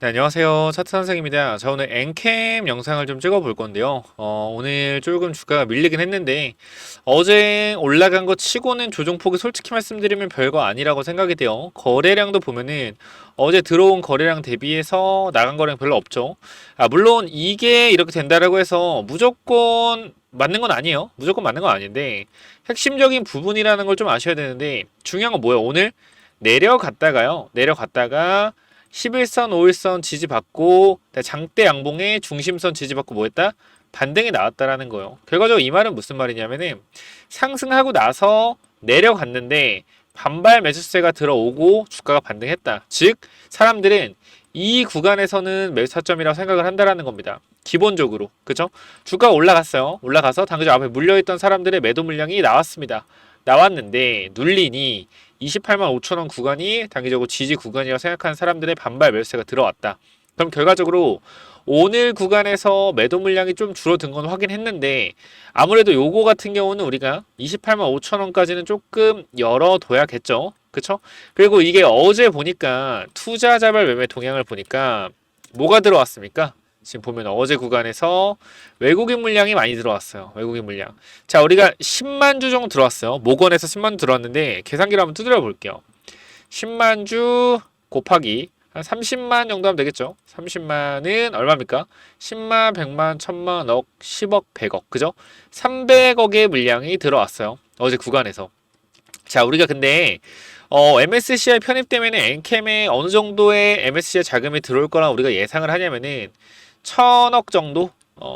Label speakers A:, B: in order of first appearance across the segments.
A: 네, 안녕하세요. 차트 선생입니다. 자, 오늘 엔캠 영상을 좀 찍어 볼 건데요. 오늘 조금 주가가 밀리긴 했는데, 어제 올라간 거 치고는 조정폭이 솔직히 말씀드리면 별거 아니라고 생각이 돼요. 거래량도 보면은, 어제 들어온 거래량 대비해서 나간 거량 별로 없죠. 물론 이게 이렇게 된다라고 해서 무조건 맞는 건 아니에요. 무조건 맞는 건 아닌데, 핵심적인 부분이라는 걸 좀 아셔야 되는데, 중요한 건 뭐예요? 오늘 내려갔다가, 11선, 5일선 지지받고 장대 양봉의 중심선 지지받고 뭐했다? 반등이 나왔다라는 거예요. 결과적으로 이 말은 무슨 말이냐면은 상승하고 나서 내려갔는데 반발 매수세가 들어오고 주가가 반등했다. 즉 사람들은 이 구간에서는 매수 타점이라고 생각을 한다라는 겁니다. 기본적으로 그죠? 주가가 올라갔어요. 올라가서 당장 앞에 물려있던 사람들의 매도 물량이 나왔습니다. 나왔는데 눌리니 28만 5천 원 구간이 단기적으로 지지 구간이라고 생각하는 사람들의 반발 매수세가 들어왔다. 그럼 결과적으로 오늘 구간에서 매도 물량이 좀 줄어든 건 확인했는데 아무래도 요거 같은 경우는 우리가 28만 5천 원까지는 조금 열어둬야겠죠. 그쵸? 그리고 이게 어제 보니까 투자자별 매매 동향을 보니까 뭐가 들어왔습니까? 지금 보면 어제 구간에서 외국인 물량이 많이 들어왔어요. 외국인 물량. 자, 우리가 10만 주 정도 들어왔어요. 목원에서 10만 주 들어왔는데 계산기를 한번 두드려 볼게요. 10만 주 곱하기 한 30만 정도 하면 되겠죠. 30만은 얼마입니까? 10만, 100만, 1000만, 억, 10억, 100억. 그죠? 300억의 물량이 들어왔어요. 어제 구간에서. 자, 우리가 근데 MSCI 편입 때문에 엔캠에 어느 정도의 MSCI 자금이 들어올 거라 우리가 예상을 하냐면은 1000억 정도?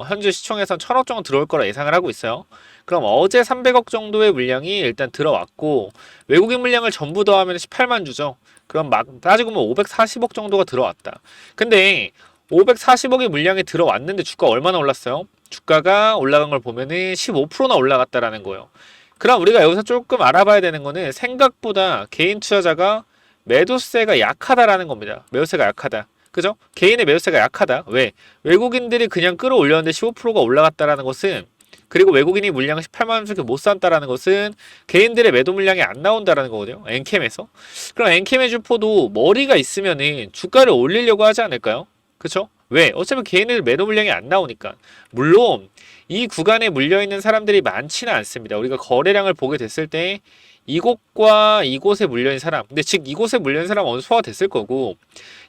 A: 현재 시총에선 1000억 정도 들어올 거라 예상을 하고 있어요. 그럼 어제 300억 정도의 물량이 일단 들어왔고 외국인 물량을 전부 더하면 18만 주죠. 그럼 막 따지고 보면 540억 정도가 들어왔다. 근데 540억의 물량이 들어왔는데 주가 얼마나 올랐어요? 주가가 올라간 걸 보면은 15%나 올라갔다라는 거예요. 그럼 우리가 여기서 조금 알아봐야 되는 거는 생각보다 개인 투자자가 매도세가 약하다라는 겁니다. 매도세가 약하다. 그죠? 개인의 매도세가 약하다. 왜? 외국인들이 그냥 끌어올렸는데 15%가 올라갔다라는 것은 그리고 외국인이 물량을 18만 원밖에 못 산다라는 것은 개인들의 매도 물량이 안 나온다라는 거거든요. 엔캠에서. 그럼 엔캠의 주포도 머리가 있으면은 주가를 올리려고 하지 않을까요? 그쵸? 왜? 어차피 개인들 매도 물량이 안 나오니까. 물론 이 구간에 물려있는 사람들이 많지는 않습니다. 우리가 거래량을 보게 됐을 때 이곳과 이곳에 물려있는 사람, 근데 즉 이곳에 물려있는 사람은 어느 소화됐을 거고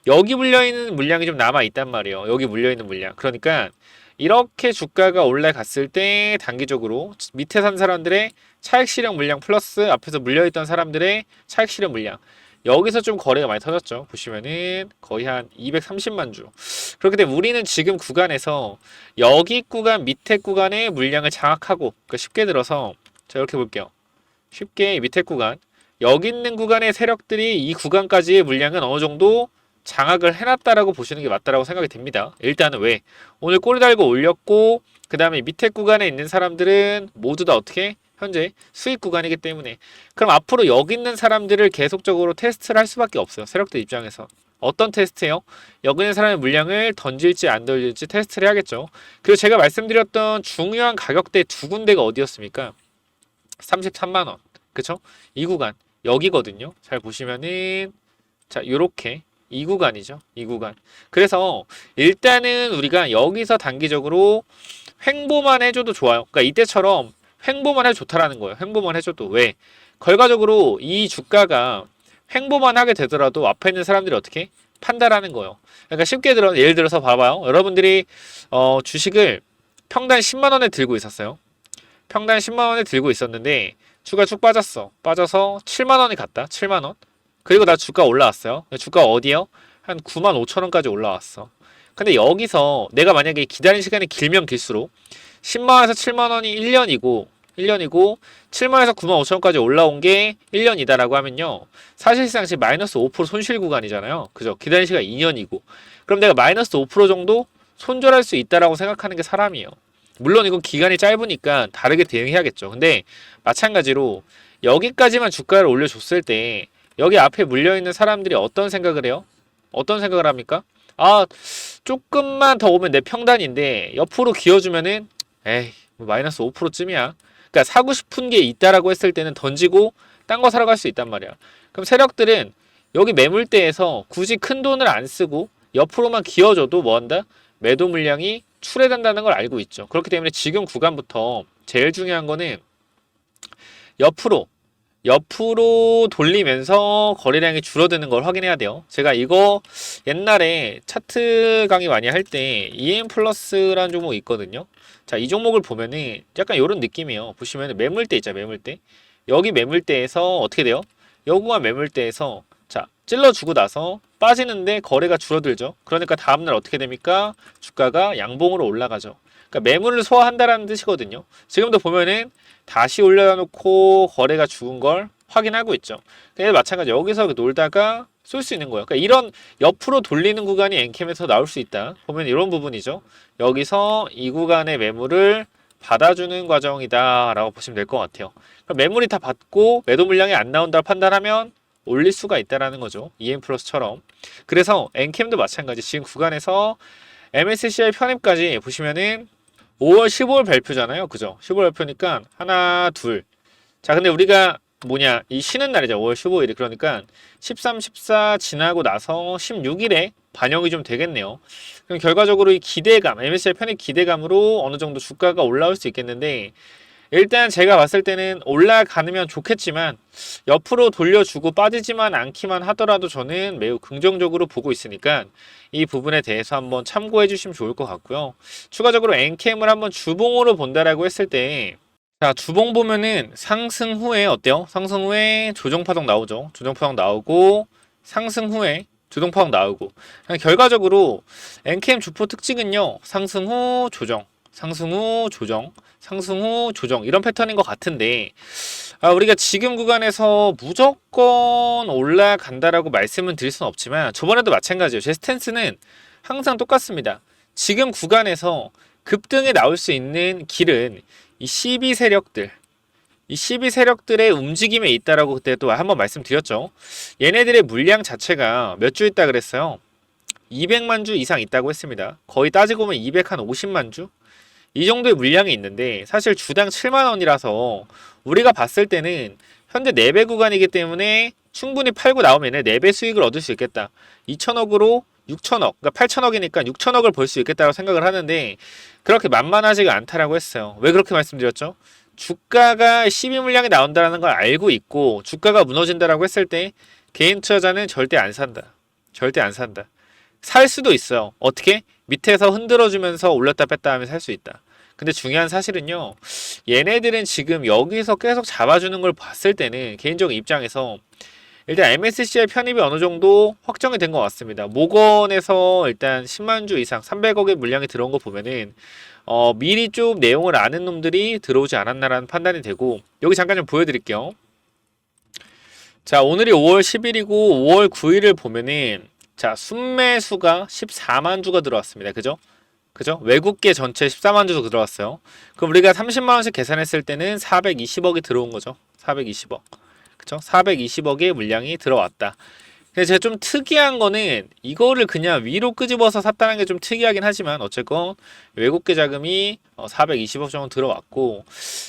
A: 여기 물려있는 물량이 좀 남아있단 말이에요. 여기 물려있는 물량. 그러니까 이렇게 주가가 올라갔을 때 단기적으로 밑에 산 사람들의 차익 실현 물량 플러스 앞에서 물려있던 사람들의 차익 실현 물량 여기서 좀 거래가 많이 터졌죠. 보시면은 거의 한 230만 주. 그렇기 때문에 우리는 지금 구간에서 여기 구간 밑에 구간의 물량을 장악하고 그러니까 쉽게 들어서 자 이렇게 볼게요. 쉽게 밑에 구간 여기 있는 구간의 세력들이 이 구간까지의 물량은 어느 정도 장악을 해놨다라고 보시는 게 맞다라고 생각이 됩니다. 일단은 왜? 오늘 꼬리 달고 올렸고 그 다음에 밑에 구간에 있는 사람들은 모두 다 어떻게? 현재 수익 구간이기 때문에 그럼 앞으로 여기 있는 사람들을 계속적으로 테스트를 할 수밖에 없어요. 세력들 입장에서. 어떤 테스트예요? 여기 있는 사람의 물량을 던질지 안 던질지 테스트를 해야겠죠. 그리고 제가 말씀드렸던 중요한 가격대 두 군데가 어디였습니까? 33만 원. 그쵸? 이 구간. 여기거든요. 잘 보시면은 자, 요렇게 이 구간이죠. 이 구간. 그래서 일단은 우리가 여기서 단기적으로 횡보만 해줘도 좋아요. 그러니까 이때처럼 횡보만 해도 좋다라는 거예요. 횡보만 해줘도. 왜? 결과적으로 이 주가가 횡보만 하게 되더라도 앞에 있는 사람들이 어떻게? 판단하는 거예요. 그러니까 쉽게 예를 들어서 봐봐요. 여러분들이 주식을 평단 10만 원에 들고 있었어요. 평단 10만 원에 들고 있었는데 주가 쭉 빠졌어. 빠져서 7만 원이 갔다. 7만 원. 그리고 나 주가 올라왔어요. 주가 어디요? 한 9만 5천 원까지 올라왔어. 근데 여기서 내가 만약에 기다린 시간이 길면 길수록 10만 원에서 7만 원이 1년이고 7만 원에서 9만 5천 원까지 올라온 게 1년이다라고 하면요. 사실상 지금 마이너스 5% 손실 구간이잖아요. 그죠? 기다린 시간 2년이고. 그럼 내가 마이너스 5% 정도 손절할 수 있다라고 생각하는 게 사람이에요. 물론 이건 기간이 짧으니까 다르게 대응해야겠죠. 근데 마찬가지로 여기까지만 주가를 올려줬을 때 여기 앞에 물려있는 사람들이 어떤 생각을 해요? 어떤 생각을 합니까? 아, 조금만 더 오면 내 평단인데 옆으로 기어주면은 에이, 뭐 마이너스 5%쯤이야. 그러니까 사고 싶은 게 있다라고 했을 때는 던지고 딴 거 사러 갈 수 있단 말이야. 그럼 세력들은 여기 매물대에서 굳이 큰 돈을 안 쓰고 옆으로만 기어줘도 뭐한다? 매도 물량이 출회된다는 걸 알고 있죠. 그렇기 때문에 지금 구간부터 제일 중요한 거는 옆으로 돌리면서 거래량이 줄어드는 걸 확인해야 돼요. 제가 이거 옛날에 차트 강의 많이 할 때 EM 플러스라는 종목이 있거든요. 자, 이 종목을 보면은 약간 이런 느낌이에요. 보시면 매물대 있잖아요. 매물대. 여기 매물대에서 어떻게 돼요? 여기가 매물대에서 자, 찔러주고 나서 빠지는데 거래가 줄어들죠. 그러니까 다음날 어떻게 됩니까? 주가가 양봉으로 올라가죠. 그러니까 매물을 소화한다라는 뜻이거든요. 지금도 보면은 다시 올려놓고 거래가 죽은 걸 확인하고 있죠. 근데 마찬가지 여기서 놀다가 쏠 수 있는 거예요. 그러니까 이런 옆으로 돌리는 구간이 엔캠에서 나올 수 있다. 보면 이런 부분이죠. 여기서 이 구간의 매물을 받아주는 과정이다 라고 보시면 될 것 같아요. 그럼 매물이 다 받고 매도 물량이 안 나온다 판단하면 올릴 수가 있다라는 거죠. EM 플러스처럼. 그래서 엔캠도 마찬가지. 지금 구간에서 MSCI 편입까지 보시면은 5월 15일 발표잖아요. 그죠? 15일 발표니까 하나, 둘. 자, 근데 우리가 이 쉬는 날이죠. 5월 15일이. 그러니까 13, 14 지나고 나서 16일에 반영이 좀 되겠네요. 그럼 결과적으로 이 기대감, MSCI 편입 기대감으로 어느 정도 주가가 올라올 수 있겠는데 일단 제가 봤을 때는 올라가면 좋겠지만 옆으로 돌려주고 빠지지만 않기만 하더라도 저는 매우 긍정적으로 보고 있으니까 이 부분에 대해서 한번 참고해 주시면 좋을 것 같고요. 추가적으로 엔캠을 한번 주봉으로 본다라고 했을 때 자, 주봉 보면은 상승 후에 어때요? 상승 후에 조정파동 나오죠. 조정파동 나오고 상승 후에 조정파동 나오고 결과적으로 엔캠 주포 특징은요. 상승 후 조정, 상승 후 조정, 상승 후 조정 이런 패턴인 것 같은데 우리가 지금 구간에서 무조건 올라간다라고 말씀은 드릴 수는 없지만 저번에도 마찬가지예요. 제 스탠스는 항상 똑같습니다. 지금 구간에서 급등에 나올 수 있는 길은 이 12세력들 이 12세력들의 움직임에 있다라고 그때 또 한번 말씀드렸죠. 얘네들의 물량 자체가 몇 주 있다 그랬어요. 200만 주 이상 있다고 했습니다. 거의 따지고 보면 250만 주? 이 정도의 물량이 있는데 사실 주당 7만 원이라서 우리가 봤을 때는 현재 4배 구간이기 때문에 충분히 팔고 나오면 4배 수익을 얻을 수 있겠다. 2천억으로 6천억, 그러니까 8천억이니까 6천억을 벌 수 있겠다고 생각을 하는데 그렇게 만만하지가 않다라고 했어요. 왜 그렇게 말씀드렸죠? 주가가 12 물량이 나온다는 걸 알고 있고 주가가 무너진다라고 했을 때 개인 투자자는 절대 안 산다. 절대 안 산다. 살 수도 있어요. 어떻게? 밑에서 흔들어주면서 올렸다 뺐다 하면 살 수 있다. 근데 중요한 사실은요. 얘네들은 지금 여기서 계속 잡아주는 걸 봤을 때는 개인적인 입장에서 일단 MSCI 편입이 어느 정도 확정이 된 것 같습니다. 모건에서 일단 10만 주 이상 300억의 물량이 들어온 거 보면은 미리 좀 내용을 아는 놈들이 들어오지 않았나라는 판단이 되고 여기 잠깐 좀 보여드릴게요. 자, 오늘이 5월 10일이고 5월 9일을 보면은 자, 순매수가 14만 주가 들어왔습니다. 그죠? 그죠? 외국계 전체 14만 주도 들어왔어요. 그럼 우리가 30만 원씩 계산했을 때는 420억이 들어온 거죠. 420억. 그쵸? 420억의 물량이 들어왔다. 근데 제가 좀 특이한 거는 이거를 그냥 위로 끄집어서 샀다는 게 좀 특이하긴 하지만 어쨌건 외국계 자금이 420억 정도 들어왔고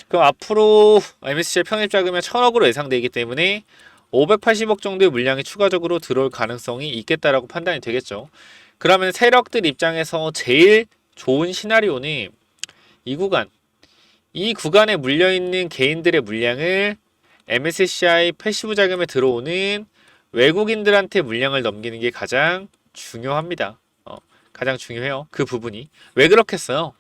A: 그럼 앞으로 MSCI 편입 자금이 1000억으로 예상되기 때문에 580억 정도의 물량이 추가적으로 들어올 가능성이 있겠다라고 판단이 되겠죠. 그러면 세력들 입장에서 제일 좋은 시나리오는 이 구간에 물려있는 개인들의 물량을 MSCI 패시브 자금에 들어오는 외국인들한테 물량을 넘기는 게 가장 중요합니다. 가장 중요해요. 그 부분이. 왜 그렇겠어요?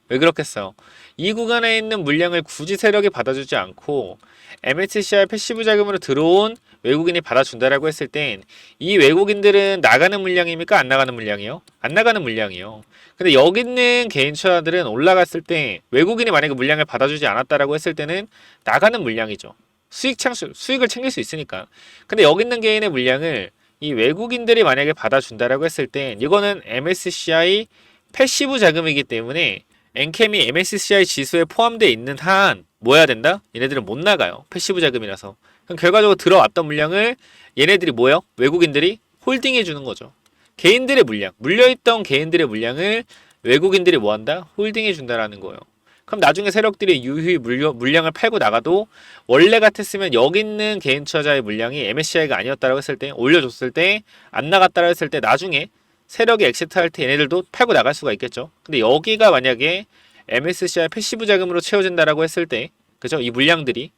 A: 왜 그렇겠어요? 이 구간에 있는 물량을 굳이 세력이 받아주지 않고 MSCI 패시브 자금으로 들어온 외국인이 받아준다라고 했을 땐 이 외국인들은 나가는 물량입니까? 안 나가는 물량이요? 안 나가는 물량이요. 근데 여기 있는 개인 투자들은 올라갔을 때 외국인이 만약에 물량을 받아주지 않았다라고 했을 때는 나가는 물량이죠. 수익을 챙길 수 있으니까. 근데 여기 있는 개인의 물량을 이 외국인들이 만약에 받아준다라고 했을 땐 이거는 MSCI 패시브 자금이기 때문에 엔캠이 MSCI 지수에 포함되어 있는 한 뭐 해야 된다? 얘네들은 못 나가요. 패시브 자금이라서. 그럼 결과적으로 들어왔던 물량을 얘네들이 뭐예요? 외국인들이 홀딩해 주는 거죠. 개인들의 물량, 물려있던 개인들의 물량을 외국인들이 뭐 한다? 홀딩해 준다라는 거예요. 그럼 나중에 세력들이 유유히 물량을 팔고 나가도 원래 같았으면 여기 있는 개인 투자자의 물량이 MSCI가 아니었다라고 했을 때 올려줬을 때 안 나갔다라고 했을 때 나중에 세력이 엑시트 할 때 얘네들도 팔고 나갈 수가 있겠죠. 근데 여기가 만약에 MSCI 패시브 자금으로 채워진다라고 했을 때, 그죠? 이 물량들이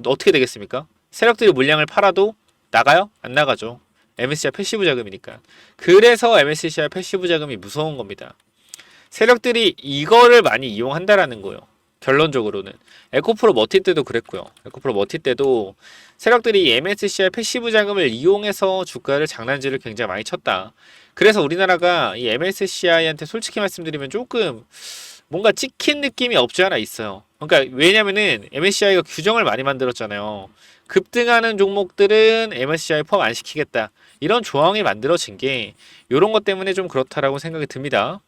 A: 어떻게 되겠습니까? 세력들이 물량을 팔아도 나가요? 안 나가죠. MSCI 패시브 자금이니까. 그래서 MSCI 패시브 자금이 무서운 겁니다. 세력들이 이거를 많이 이용한다라는 거예요. 결론적으로는 에코프로 머티 때도 그랬고요. 에코프로 머티 때도 세력들이 MSCI 패시브 자금을 이용해서 주가를 장난질을 굉장히 많이 쳤다. 그래서 우리나라가 이 MSCI한테 솔직히 말씀드리면 조금 뭔가 찍힌 느낌이 없지 않아 있어요. 그러니까 왜냐면은 MSCI가 규정을 많이 만들었잖아요. 급등하는 종목들은 MSCI 포함 안 시키겠다. 이런 조항이 만들어진 게 이런 것 때문에 좀 그렇다라고 생각이 듭니다.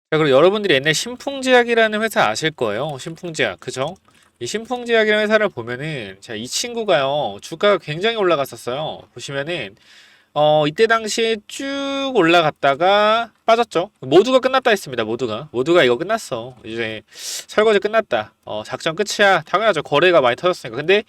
A: 자, 그리고 여러분들이 옛날 신풍제약이라는 회사 아실 거예요. 신풍제약, 그죠? 이 신풍제약이라는 회사를 보면은, 자, 이 친구가요, 주가가 굉장히 올라갔었어요. 보시면은, 이때 당시에 쭉 올라갔다가 빠졌죠. 모두가 끝났다 했습니다. 모두가 이거 끝났어. 이제 설거지 끝났다. 작전 끝이야. 당연하죠. 거래가 많이 터졌으니까. 근데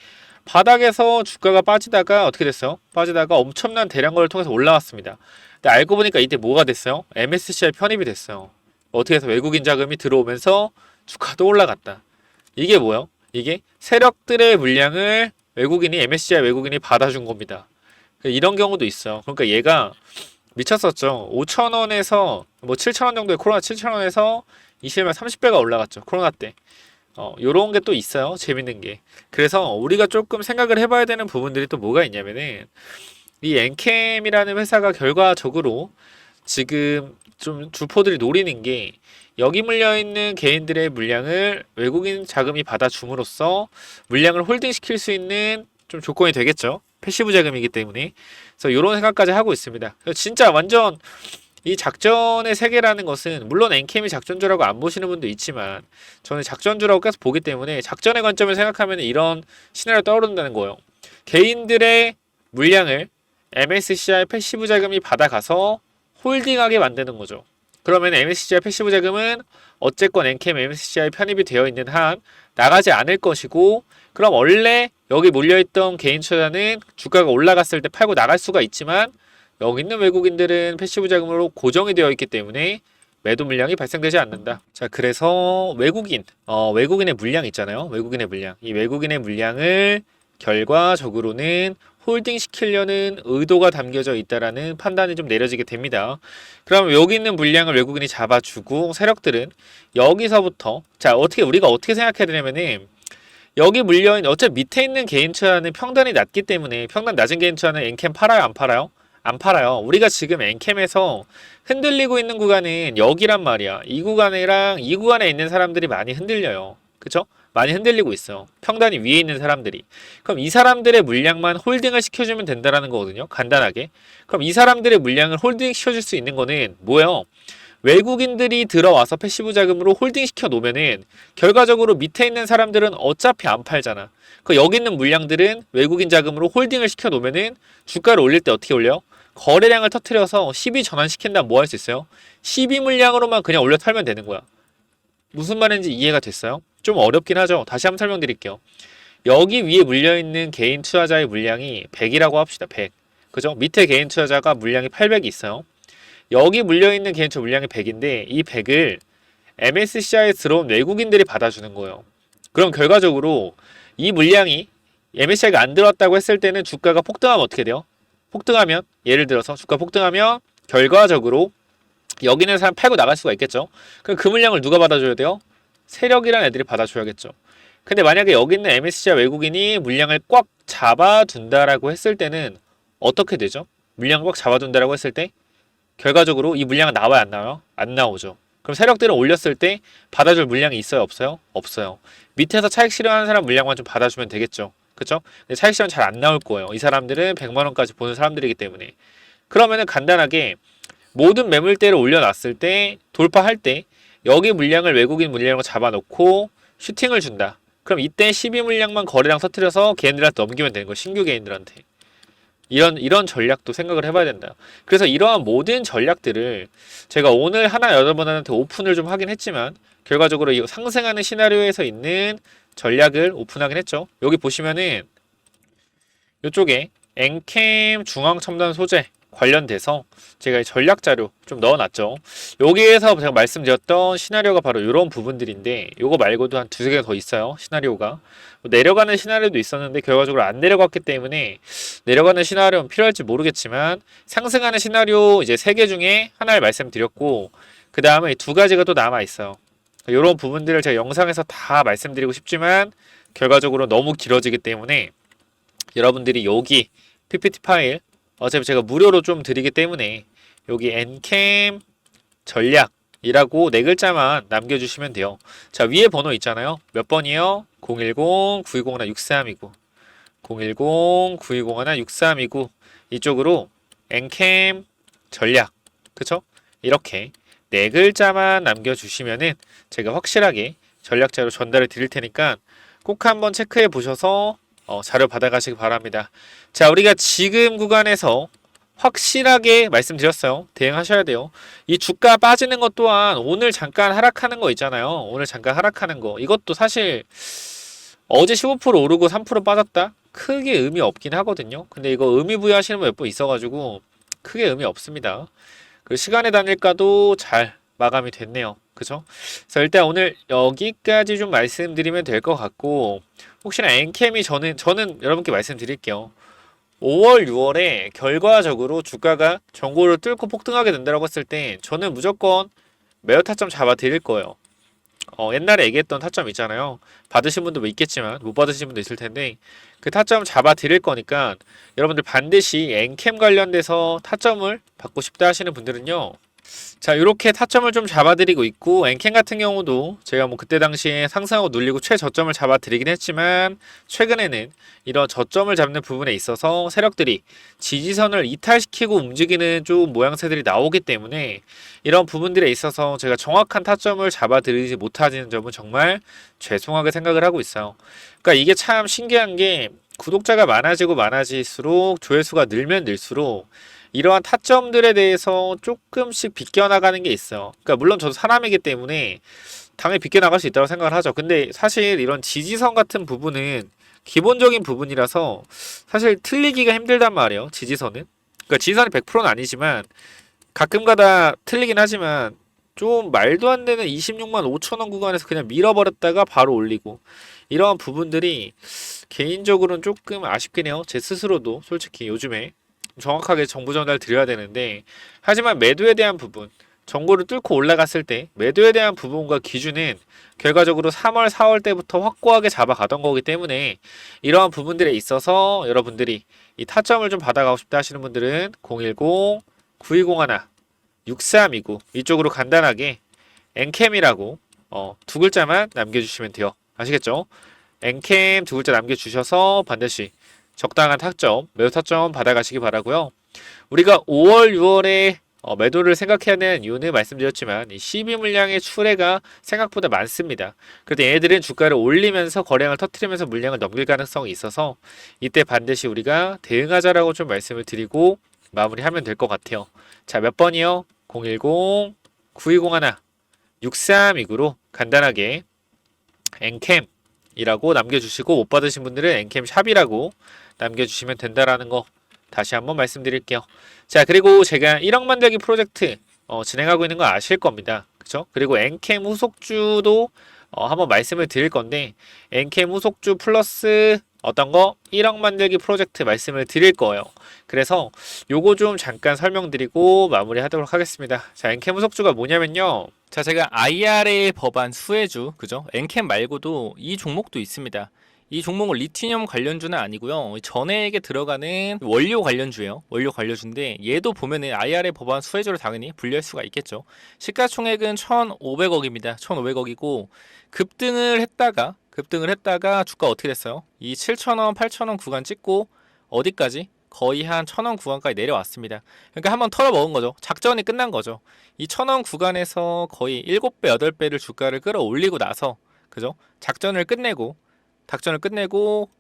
A: 바닥에서 주가가 빠지다가 어떻게 됐어요? 빠지다가 엄청난 대량 거래를 통해서 올라왔습니다. 근데 알고 보니까 이때 뭐가 됐어요? MSCI 편입이 됐어요. 어떻게 해서 외국인 자금이 들어오면서 주가도 올라갔다. 이게 뭐예요? 이게 세력들의 물량을 MSCI 외국인이 받아준 겁니다. 이런 경우도 있어요. 그러니까 얘가 미쳤었죠. 5,000원에서 뭐 7,000원 정도의 코로나 7,000원에서 20만 30배가 올라갔죠. 코로나 때. 요런 게 또 있어요. 재밌는 게. 그래서 우리가 조금 생각을 해봐야 되는 부분들이 또 뭐가 있냐면은 이 엔캠이라는 회사가 결과적으로 지금 좀 주포들이 노리는 게 여기 물려있는 개인들의 물량을 외국인 자금이 받아줌으로써 물량을 홀딩시킬 수 있는 좀 조건이 되겠죠. 패시브 자금이기 때문에. 그래서 이런 생각까지 하고 있습니다. 진짜 완전 이 작전의 세계라는 것은 물론 엔캠이 작전주라고 안 보시는 분도 있지만 저는 작전주라고 계속 보기 때문에 작전의 관점을 생각하면 이런 시나리오 떠오른다는 거예요. 개인들의 물량을 MSCI 패시브 자금이 받아가서 홀딩하게 만드는 거죠. 그러면 MSCI 패시브 자금은 어쨌건 엔캠 MSCI 편입이 되어 있는 한 나가지 않을 것이고 그럼 원래 여기 몰려있던 개인 투자자는 주가가 올라갔을 때 팔고 나갈 수가 있지만 여기 있는 외국인들은 패시브 자금으로 고정이 되어 있기 때문에 매도 물량이 발생되지 않는다. 자, 그래서 외국인의 물량 있잖아요. 외국인의 물량. 이 외국인의 물량을 결과적으로는 홀딩 시키려는 의도가 담겨져 있다라는 판단이 좀 내려지게 됩니다. 그럼 여기 있는 물량을 외국인이 잡아주고 세력들은 여기서부터 우리가 어떻게 생각해야 되냐면은 여기 물려있는 어차피 밑에 있는 개인 투자는 평단이 낮기 때문에 평단 낮은 개인 투자는 엔캠 팔아요 안 팔아요? 안 팔아요. 우리가 지금 엔캠에서 흔들리고 있는 구간은 여기란 말이야. 이 구간이랑 이 구간에 있는 사람들이 많이 흔들려요. 그쵸? 많이 흔들리고 있어요. 평단이 위에 있는 사람들이. 그럼 이 사람들의 물량만 홀딩을 시켜주면 된다라는 거거든요. 간단하게. 그럼 이 사람들의 물량을 홀딩 시켜줄 수 있는 거는 뭐예요? 외국인들이 들어와서 패시브 자금으로 홀딩 시켜 놓으면은 결과적으로 밑에 있는 사람들은 어차피 안 팔잖아. 그 여기 있는 물량들은 외국인 자금으로 홀딩을 시켜 놓으면은 주가를 올릴 때 어떻게 올려? 거래량을 터트려서 시비 전환시킨다면 뭐 할 수 있어요? 시비 물량으로만 그냥 올려 털면 되는 거야. 무슨 말인지 이해가 됐어요? 좀 어렵긴 하죠. 다시 한번 설명드릴게요. 여기 위에 물려있는 개인 투자자의 물량이 100이라고 합시다. 100. 그죠? 밑에 개인 투자자가 물량이 800이 있어요. 여기 물려있는 개인 투자 물량이 100인데 이 100을 MSCI에 들어온 외국인들이 받아주는 거예요. 그럼 결과적으로 이 물량이 MSCI가 안 들어왔다고 했을 때는 주가가 폭등하면 어떻게 돼요? 폭등하면 예를 들어서 주가 폭등하면 결과적으로 여기 있는 사람 팔고 나갈 수가 있겠죠. 그럼 그 물량을 누가 받아줘야 돼요? 세력이란 애들이 받아줘야겠죠. 근데 만약에 여기 있는 MSCI 외국인이 물량을 꽉 잡아둔다라고 했을 때는 어떻게 되죠? 물량을 꽉 잡아둔다라고 했을 때 결과적으로 이 물량은 나와요 안 나와요? 안 나오죠. 그럼 세력들은 올렸을 때 받아줄 물량이 있어요 없어요? 없어요. 밑에서 차익 실현하는 사람 물량만 좀 받아주면 되겠죠. 그쵸? 근데 차익 실현 잘 안 나올 거예요. 이 사람들은 100만원까지 보는 사람들이기 때문에. 그러면은 간단하게 모든 매물대를 올려놨을 때 돌파할 때 여기 물량을 외국인 물량으로 잡아놓고 슈팅을 준다. 그럼 이때 12 물량만 거래량 터트려서 개인들한테 넘기면 되는 거예요. 신규 개인들한테. 이런 전략도 생각을 해봐야 된다. 그래서 이러한 모든 전략들을 제가 오늘 하나 여러분한테 오픈을 좀 하긴 했지만 결과적으로 이 상승하는 시나리오에서 있는 전략을 오픈하긴 했죠. 여기 보시면은 이쪽에 엔캠 중앙 첨단 소재 관련돼서 제가 이 전략 자료 좀 넣어놨죠. 여기에서 제가 말씀드렸던 시나리오가 바로 이런 부분들인데 요거 말고도 한 두세 개 더 있어요. 시나리오가 내려가는 시나리오도 있었는데 결과적으로 안 내려갔기 때문에 내려가는 시나리오는 필요할지 모르겠지만 상승하는 시나리오 이제 세 개 중에 하나를 말씀드렸고 그 다음에 두 가지가 또 남아 있어요. 이런 부분들을 제가 영상에서 다 말씀드리고 싶지만 결과적으로 너무 길어지기 때문에 여러분들이 여기 PPT 파일 어차피 제가 무료로 좀 드리기 때문에 여기 엔캠 전략이라고 네 글자만 남겨주시면 돼요. 자, 위에 번호 있잖아요. 몇 번이요? 010-9201-6329 010-9201-6329 이쪽으로 엔캠 전략 그쵸? 이렇게 네 글자만 남겨주시면은 제가 확실하게 전략자로 전달을 드릴 테니까 꼭 한번 체크해 보셔서 자료 받아가시기 바랍니다. 자, 우리가 지금 구간에서 확실하게 말씀드렸어요. 대응하셔야 돼요. 이 주가 빠지는 것 또한 오늘 잠깐 하락하는 거 있잖아요. 오늘 잠깐 하락하는 거. 이것도 사실 어제 15% 오르고 3% 빠졌다? 크게 의미 없긴 하거든요. 근데 이거 의미 부여하시는 분 몇 분 있어가지고 크게 의미 없습니다. 그 시간의 단일가도 잘 마감이 됐네요. 그죠? 그래서 일단 오늘 여기까지 좀 말씀드리면 될 것 같고 혹시나 엔캠이 저는 여러분께 말씀드릴게요. 5월, 6월에 결과적으로 주가가 전고를 뚫고 폭등하게 된다고 했을 때 저는 무조건 매우 타점 잡아 드릴 거예요. 옛날에 얘기했던 타점 있잖아요. 받으신 분도 뭐 있겠지만 못 받으신 분도 있을 텐데 그 타점 잡아 드릴 거니까 여러분들 반드시 엔캠 관련돼서 타점을 받고 싶다 하시는 분들은요. 자, 이렇게 타점을 좀 잡아드리고 있고 엔캠 같은 경우도 제가 뭐 그때 당시에 상승하고 눌리고 최저점을 잡아드리긴 했지만 최근에는 이런 저점을 잡는 부분에 있어서 세력들이 지지선을 이탈시키고 움직이는 좀 모양새들이 나오기 때문에 이런 부분들에 있어서 제가 정확한 타점을 잡아드리지 못하는 점은 정말 죄송하게 생각을 하고 있어요. 그러니까 이게 참 신기한 게 구독자가 많아지고 많아질수록 조회수가 늘면 늘수록 이러한 타점들에 대해서 조금씩 비껴나가는 게 있어요. 그러니까 물론 저도 사람이기 때문에 당연히 비껴나갈 수 있다고 생각을 하죠. 근데 사실 이런 지지선 같은 부분은 기본적인 부분이라서 사실 틀리기가 힘들단 말이에요. 지지선은. 그러니까 지지선이 100%는 아니지만 가끔가다 틀리긴 하지만 좀 말도 안 되는 26만 5천 원 구간에서 그냥 밀어버렸다가 바로 올리고 이러한 부분들이 개인적으로는 조금 아쉽긴 해요. 제 스스로도 솔직히 요즘에 정확하게 정보 전달 드려야 되는데 하지만 매도에 대한 부분 정보를 뚫고 올라갔을 때 매도에 대한 부분과 기준은 결과적으로 3월 4월 때부터 확고하게 잡아가던 거기 때문에 이러한 부분들에 있어서 여러분들이 이 타점을 좀 받아가고 싶다 하시는 분들은 010-9201-6329 이쪽으로 간단하게 엔캠이라고 두 글자만 남겨주시면 돼요. 아시겠죠? 엔캠 두 글자 남겨주셔서 반드시 적당한 타점, 매도 타점 받아가시기 바라고요. 우리가 5월, 6월에 매도를 생각해야 하는 이유는 말씀드렸지만 이 12 물량의 출회가 생각보다 많습니다. 그래도 얘네들은 주가를 올리면서 거래량을 터트리면서 물량을 넘길 가능성이 있어서 이때 반드시 우리가 대응하자라고 좀 말씀을 드리고 마무리하면 될 것 같아요. 자, 몇 번이요? 010-9201-6329로 간단하게 엔캠이라고 남겨주시고 못 받으신 분들은 엔캠 샵이라고 남겨주시면 된다라는 거 다시 한번 말씀드릴게요. 자, 그리고 제가 1억 만들기 프로젝트 진행하고 있는 거 아실 겁니다. 그쵸? 그리고 엔캠 후속주도 한번 말씀을 드릴 건데 엔캠 후속주 플러스 어떤 거 1억 만들기 프로젝트 말씀을 드릴 거예요. 그래서 요거 좀 잠깐 설명드리고 마무리하도록 하겠습니다. 자, 엔캠 후속주가 뭐냐면요. 자, 제가 IRA 법안 수혜주, 그죠? 엔캠 말고도 이 종목도 있습니다. 이 종목은 리튬 관련주는 아니고요. 전해액에 들어가는 원료 관련주예요. 원료 관련주인데 얘도 보면은 IRA 법안 수혜주로 당연히 분류할 수가 있겠죠. 시가총액은 1,500억입니다. 1,500억이고 급등을 했다가 주가 어떻게 됐어요? 이 7,000원, 8,000원 구간 찍고 어디까지? 거의 한 1,000원 구간까지 내려왔습니다. 그러니까 한번 털어먹은 거죠. 작전이 끝난 거죠. 이 1,000원 구간에서 거의 7배, 8배를 주가를 끌어올리고 나서 그죠? 작전을 끝내고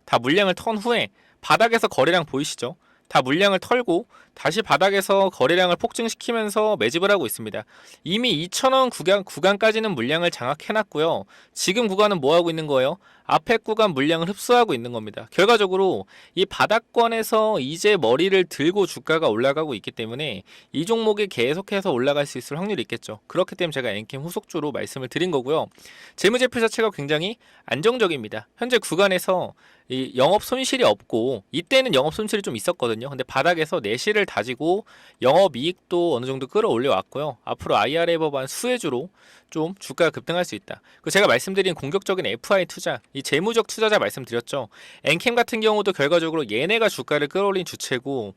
A: 다 물량을 턴 후에 바닥에서 거래량 보이시죠? 다 물량을 털고 다시 바닥에서 거래량을 폭증시키면서 매집을 하고 있습니다. 이미 2,000원 구간까지는 물량을 장악해놨고요. 지금 구간은 뭐 하고 있는 거예요? 앞에 구간 물량을 흡수하고 있는 겁니다. 결과적으로 이 바닥권에서 이제 머리를 들고 주가가 올라가고 있기 때문에 이 종목이 계속해서 올라갈 수 있을 확률이 있겠죠. 그렇기 때문에 제가 엔캠 후속주로 말씀을 드린 거고요. 재무제표 자체가 굉장히 안정적입니다. 현재 구간에서 이 영업 손실이 없고, 이때는 영업 손실이 좀 있었거든요. 근데 바닥에서 내실을 다지고 영업 이익도 어느 정도 끌어올려 왔고요. 앞으로 IRA 법안 수혜주로 좀 주가가 급등할 수 있다. 그 제가 말씀드린 공격적인 FI 투자, 이 재무적 투자자 말씀드렸죠. 엔캠 같은 경우도 결과적으로 얘네가 주가를 끌어올린 주체고,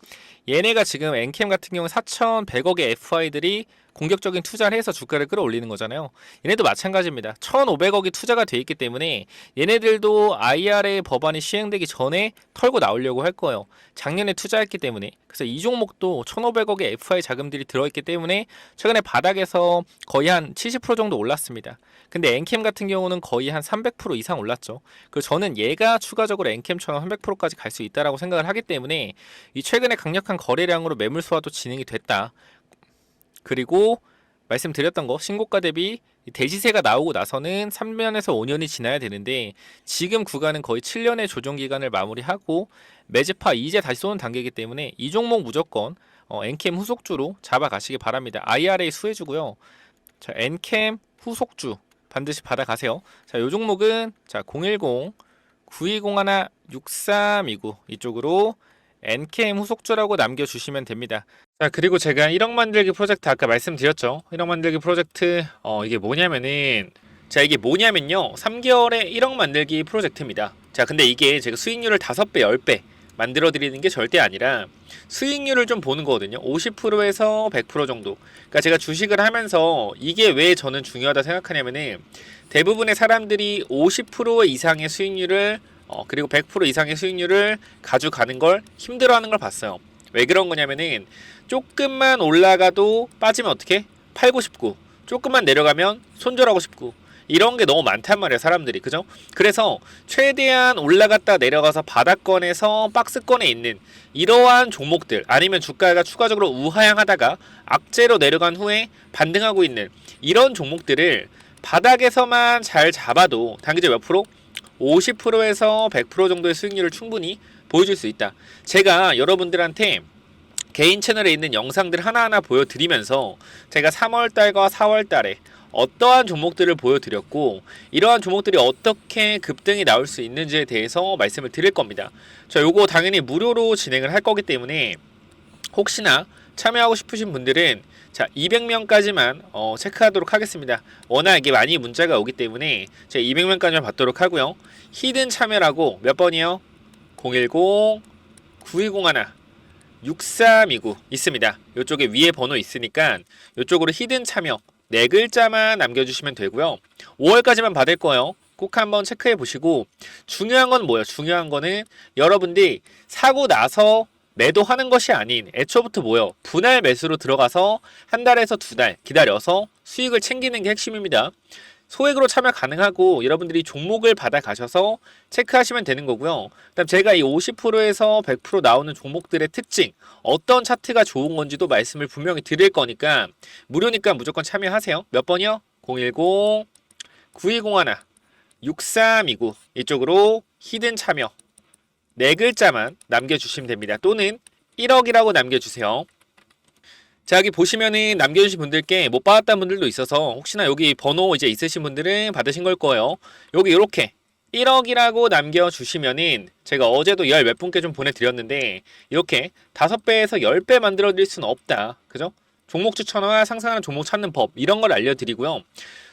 A: 얘네가 지금 엔캠 같은 경우 4,100억의 FI들이 공격적인 투자를 해서 주가를 끌어올리는 거잖아요. 얘네도 마찬가지입니다. 1,500억이 투자가 돼 있기 때문에 얘네들도 IRA 법안이 시행되기 전에 털고 나오려고 할 거예요. 작년에 투자했기 때문에. 그래서 이 종목도 1,500억의 FI 자금들이 들어있기 때문에 최근에 바닥에서 거의 한 70% 정도 올랐습니다. 근데 엔캠 같은 경우는 거의 한 300% 이상 올랐죠. 그래서 저는 얘가 추가적으로 엔캠처럼 300%까지 갈 수 있다라고 생각을 하기 때문에 이 최근에 강력한 거래량으로 매물 소화도 진행이 됐다. 그리고 말씀드렸던 거, 신고가 대비 대지세가 나오고 나서는 3년에서 5년이 지나야 되는데 지금 구간은 거의 7년의 조정 기간을 마무리하고 매집하 이제 다시 쏘는 단계이기 때문에 이 종목 무조건 엔캠 후속주로 잡아가시기 바랍니다. IRA 수혜주고요. 자, 엔캠 후속주 반드시 받아가세요. 자, 요 종목은 자 010-9201-6329 이쪽으로 엔캠 후속주라고 남겨주시면 됩니다. 자, 그리고 제가 1억 만들기 프로젝트 아까 말씀드렸죠. 1억 만들기 프로젝트 이게 뭐냐면은, 자, 이게 뭐냐면요, 3개월에 1억 만들기 프로젝트입니다. 자, 근데 이게 제가 수익률을 5배 10배 만들어 드리는 게 절대 아니라 수익률을 좀 보는 거거든요. 50%에서 100% 정도. 그러니까 제가 주식을 하면서 이게 왜 저는 중요하다 생각하냐면은, 대부분의 사람들이 50% 이상의 수익률을 그리고 100% 이상의 수익률을 가져가는 걸 힘들어하는 걸 봤어요. 왜 그런 거냐면은, 조금만 올라가도 빠지면 어떻게? 팔고 싶고, 조금만 내려가면 손절하고 싶고, 이런 게 너무 많단 말이에요, 사람들이. 그죠? 그래서 최대한 올라갔다 내려가서 바닥권에서 박스권에 있는 이러한 종목들, 아니면 주가가 추가적으로 우하향하다가 악재로 내려간 후에 반등하고 있는 이런 종목들을 바닥에서만 잘 잡아도 단기적 몇 프로? 50%에서 100% 정도의 수익률을 충분히 보여줄 수 있다. 제가 여러분들한테 개인 채널에 있는 영상들 하나하나 보여드리면서 제가 3월달과 4월달에 어떠한 종목들을 보여드렸고, 이러한 종목들이 어떻게 급등이 나올 수 있는지에 대해서 말씀을 드릴 겁니다. 자, 요거 당연히 무료로 진행을 할 거기 때문에 혹시나 참여하고 싶으신 분들은 자 200명까지만 체크하도록 하겠습니다. 워낙 이게 많이 문자가 오기 때문에 제가 200명까지만 받도록 하고요. 히든 참여라고 몇 번이요? 010-9201-6329 있습니다. 이쪽에 위에 번호 있으니까 이쪽으로 히든 참여 4글자만 남겨주시면 되고요. 5월까지만 받을 거예요. 꼭 한번 체크해 보시고, 중요한 건 뭐예요? 중요한 거는 여러분들이 사고 나서 매도하는 것이 아닌 애초부터 뭐예요? 분할 매수로 들어가서 한 달에서 2달 기다려서 수익을 챙기는 게 핵심입니다. 소액으로 참여 가능하고 여러분들이 종목을 받아 가셔서 체크하시면 되는 거고요. 그다음 제가 이 50%에서 100% 나오는 종목들의 특징, 어떤 차트가 좋은 건지도 말씀을 분명히 드릴 거니까 무료니까 무조건 참여하세요. 몇 번이요? 010-9201-6329 이쪽으로 히든 참여 4글자만 남겨주시면 됩니다. 또는 1억이라고 남겨주세요. 자, 여기 보시면은 남겨주신 분들께 못 받았다는 분들도 있어서 혹시나 여기 번호 이제 있으신 분들은 받으신 걸 거예요. 여기 이렇게 1억이라고 남겨주시면은 제가 어제도 열 몇 분께 좀 보내드렸는데 이렇게 5배에서 10배 만들어 드릴 수는 없다. 그죠? 종목 추천과 상승하는 종목 찾는 법 이런 걸 알려드리고요.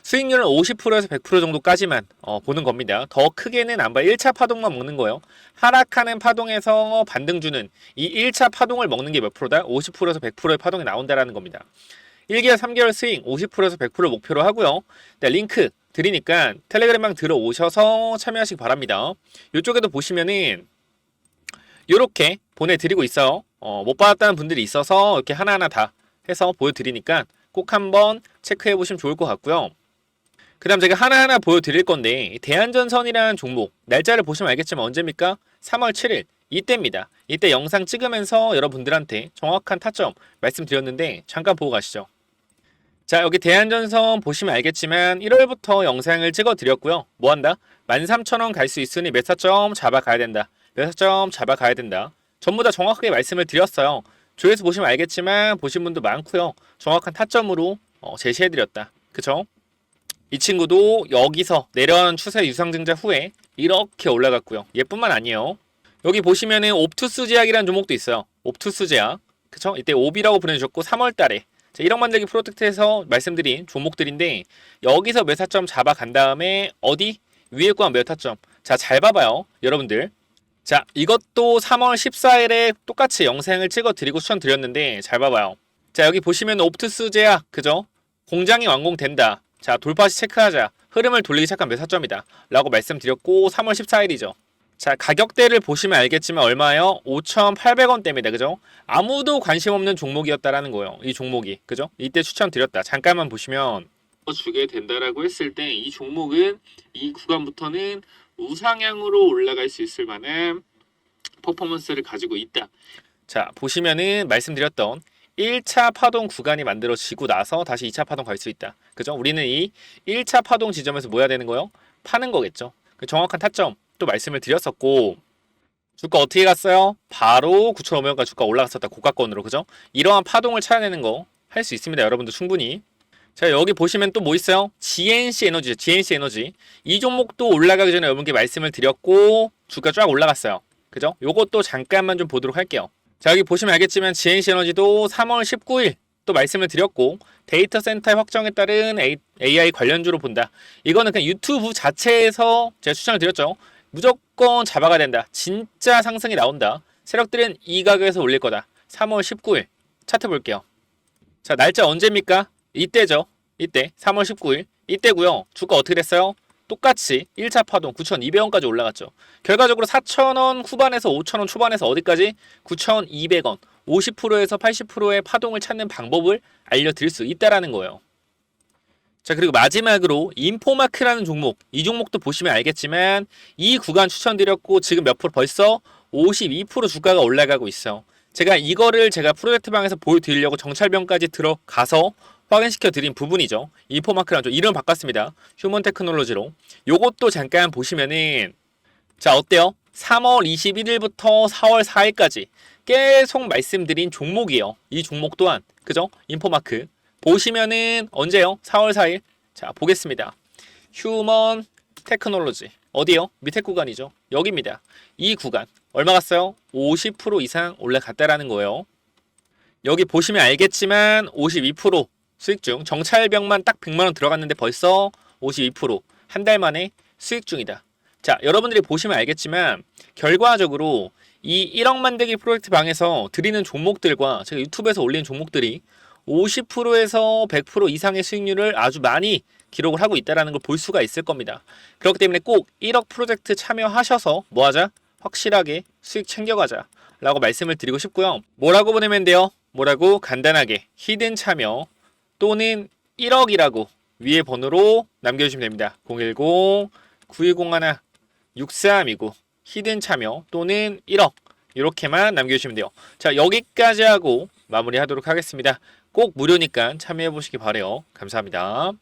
A: 수익률은 50%에서 100% 정도까지만 보는 겁니다. 더 크게는 안 봐요. 1차 파동만 먹는 거예요. 하락하는 파동에서 반등 주는 이 1차 파동을 먹는 게 몇 프로다? 50%에서 100%의 파동이 나온다라는 겁니다. 1개월, 3개월 스윙 50%에서 100% 목표로 하고요. 네, 링크 드리니까 텔레그램방 들어오셔서 참여하시기 바랍니다. 이쪽에도 보시면은 이렇게 보내드리고 있어요. 못 받았다는 분들이 있어서 이렇게 하나하나 다 해서 보여드리니까 꼭 한번 체크해 보시면 좋을 것 같고요. 그 다음 제가 하나하나 보여드릴 건데, 대한전선이라는 종목 날짜를 보시면 알겠지만 언제입니까? 3월 7일 이때입니다. 이때 영상 찍으면서 여러분들한테 정확한 타점 말씀드렸는데 잠깐 보고 가시죠. 자, 여기 대한전선 보시면 알겠지만 1월부터 영상을 찍어 드렸고요. 뭐한다? 13,000원 갈 수 있으니 매타점 잡아가야 된다. 매타점 잡아가야 된다. 전부 다 정확하게 말씀을 드렸어요. 조회수 보시면 알겠지만 보신 분도 많고요. 정확한 타점으로 제시해드렸다. 그쵸? 이 친구도 여기서 내려가는 추세 유상증자 후에 이렇게 올라갔고요. 얘뿐만 아니에요. 여기 보시면은 옵투스 제약이라는 종목도 있어요. 옵투스 제약. 그쵸? 이때 옵이라고 보내주셨고 3월달에 1억 만들기 프로젝트에서 말씀드린 종목들인데 여기서 매타점 잡아간 다음에 어디? 위에 구간 매타점. 자, 잘 봐봐요. 여러분들. 자, 이것도 3월 14일에 똑같이 영상을 찍어 드리고 추천드렸는데 잘 봐봐요. 자, 여기 보시면 옵투스 제약. 그죠? 공장이 완공된다. 자, 돌파시 체크하자. 흐름을 돌리기 시작한 매사점이다. 라고 말씀드렸고 3월 14일이죠. 자, 가격대를 보시면 알겠지만 얼마예요? 5,800원대입니다. 그죠? 아무도 관심 없는 종목이었다라는 거예요. 이 종목이. 그죠? 이때 추천드렸다. 잠깐만 보시면 주게 된다라고 했을 때 이 종목은 이 구간부터는 우상향으로 올라갈 수 있을 만한 퍼포먼스를 가지고 있다. 자, 보시면은 말씀드렸던 1차 파동 구간이 만들어지고 나서 다시 2차 파동 갈 수 있다. 그죠? 우리는 이 1차 파동 지점에서 뭐 해야 되는 거예요? 파는 거겠죠. 그 정확한 타점 또 말씀을 드렸었고 주가 어떻게 갔어요? 바로 9,500원까지 주가 올라갔었다. 고가권으로. 그죠? 이러한 파동을 찾아내는 거 할 수 있습니다. 여러분도 충분히. 자, 여기 보시면 또 뭐 있어요? GNC 에너지, GNC 에너지. 이 종목도 올라가기 전에 여러분께 말씀을 드렸고 주가 쫙 올라갔어요. 그죠? 요것도 잠깐만 좀 보도록 할게요. 자, 여기 보시면 알겠지만 GNC 에너지도 3월 19일 또 말씀을 드렸고 데이터 센터의 확정에 따른 AI 관련주로 본다. 이거는 그냥 유튜브 자체에서 제가 추천을 드렸죠. 무조건 잡아가야 된다. 진짜 상승이 나온다. 세력들은 이 가격에서 올릴 거다. 3월 19일 차트 볼게요. 자, 날짜 언제입니까? 이때죠. 이때 3월 19일 이때고요. 주가 어떻게 됐어요? 똑같이 1차 파동 9,200원까지 올라갔죠. 결과적으로 4,000원 후반에서 5,000원 초반에서 어디까지? 9,200원 50%에서 80%의 파동을 찾는 방법을 알려드릴 수 있다라는 거예요. 자, 그리고 마지막으로 인포마크라는 종목, 이 종목도 보시면 알겠지만 이 구간 추천드렸고 지금 몇 프로? 벌써 52% 주가가 올라가고 있어요. 제가 프로젝트 방에서 보여드리려고 정찰병까지 들어가서 확인시켜 드린 부분이죠. 인포마크라는 종 이름 바꿨습니다. 휴먼 테크놀로지로. 요것도 잠깐 보시면은 자, 어때요? 3월 21일부터 4월 4일까지 계속 말씀드린 종목이에요. 이 종목 또한. 그죠? 인포마크. 보시면은 언제요? 4월 4일. 자, 보겠습니다. 휴먼 테크놀로지. 어디요? 밑에 구간이죠. 여기입니다. 이 구간. 얼마 갔어요? 50% 이상 올라갔다라는 거예요. 여기 보시면 알겠지만 52% 수익 중. 정찰병만 딱 100만원 들어갔는데 벌써 52% 한 달 만에 수익 중이다. 자, 여러분들이 보시면 알겠지만 결과적으로 이 1억 만들기 프로젝트 방에서 드리는 종목들과 제가 유튜브에서 올리는 종목들이 50%에서 100% 이상의 수익률을 아주 많이 기록을 하고 있다는 걸 볼 수가 있을 겁니다. 그렇기 때문에 꼭 1억 프로젝트 참여하셔서 뭐하자? 확실하게 수익 챙겨가자 라고 말씀을 드리고 싶고요. 뭐라고 보내면 돼요? 뭐라고? 간단하게 히든 참여 또는 1억이라고 위에 번호로 남겨주시면 됩니다. 010-9201-6329 히든 참여 또는 1억 이렇게만 남겨주시면 돼요. 자, 여기까지 하고 마무리하도록 하겠습니다. 꼭 무료니까 참여해보시기 바래요. 감사합니다.